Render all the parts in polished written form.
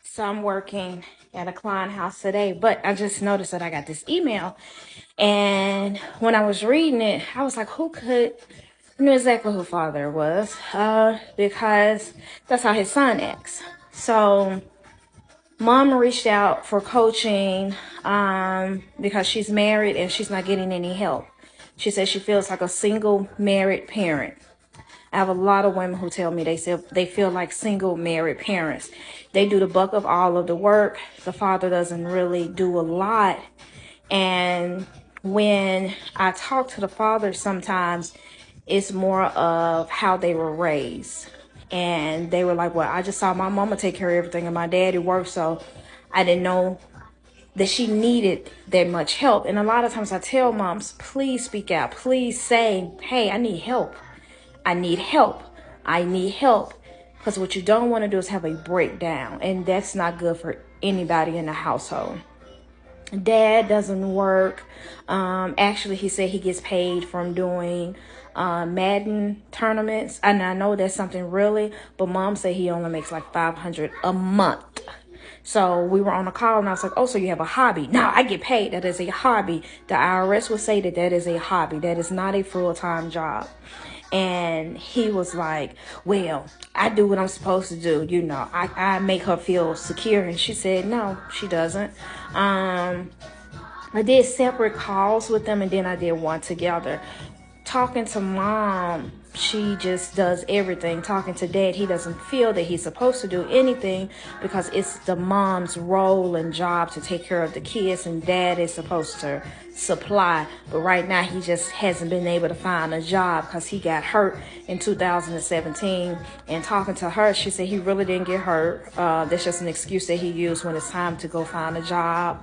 So I'm working at a client house today, but I just noticed that I got this email. And when I was reading it, I was like, who could knew exactly who father was? Because that's how his son acts. So mom reached out for coaching because she's married and she's not getting any help. She says she feels like a single married parent. I have a lot of women who tell me they feel like single married parents. They do the bulk of all of the work. The father doesn't really do a lot. And when I talk to the father, sometimes it's more of how they were raised. And they were like, well, I just saw my mama take care of everything and my daddy worked, so I didn't know that she needed that much help. And a lot of times I tell moms, please speak out. Please say, hey, I need help. I need help. I need help. Because what you don't want to do is have a breakdown. And that's not good for anybody in the household. Dad doesn't work. Actually, he said he gets paid from doing Madden tournaments. And I know that's something really, but mom said he only makes like $500 a month. So we were on a call and I was like, oh, so you have a hobby? No, I get paid. That is a hobby. The IRS will say that that is a hobby. That is not a full-time job. And he was like, well, I do what I'm supposed to do. You know, I make her feel secure. And she said, no, she doesn't. I did separate calls with them and then I did one together. Talking to mom, she just does everything. Talking to dad, he doesn't feel that he's supposed to do anything because it's the mom's role and job to take care of the kids, and dad is supposed to supply. But right now, he just hasn't been able to find a job because he got hurt in 2017. And talking to her, she said he really didn't get hurt. That's just an excuse that he used when it's time to go find a job.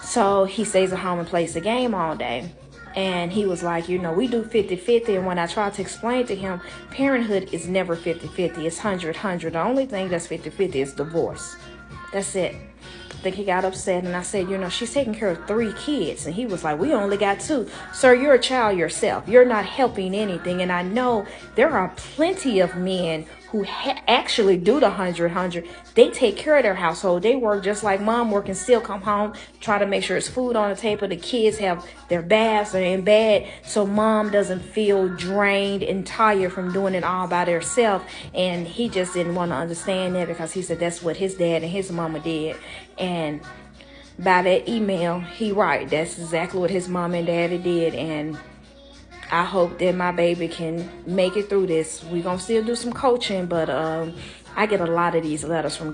So he stays at home and plays the game all day. And he was like, you know, we do 50-50. And when I tried to explain to him, parenthood is never 50-50. It's 100-100. The only thing that's 50-50 is divorce. That's it. I think he got upset. And I said, you know, she's taking care of 3 kids. And he was like, we only got 2. Sir, you're a child yourself. You're not helping anything. And I know there are plenty of men who actually do the 100-100. They take care of their household. They work just like mom work and still come home, try to make sure it's food on the table. The kids have their baths, they're in bed, so mom doesn't feel drained and tired from doing it all by herself. And he just didn't want to understand that because he said that's what his dad and his mama did. And by that email, he right. That's exactly what his mom and daddy did. And I hope that my baby can make it through this. We're going to still do some coaching, but I get a lot of these letters from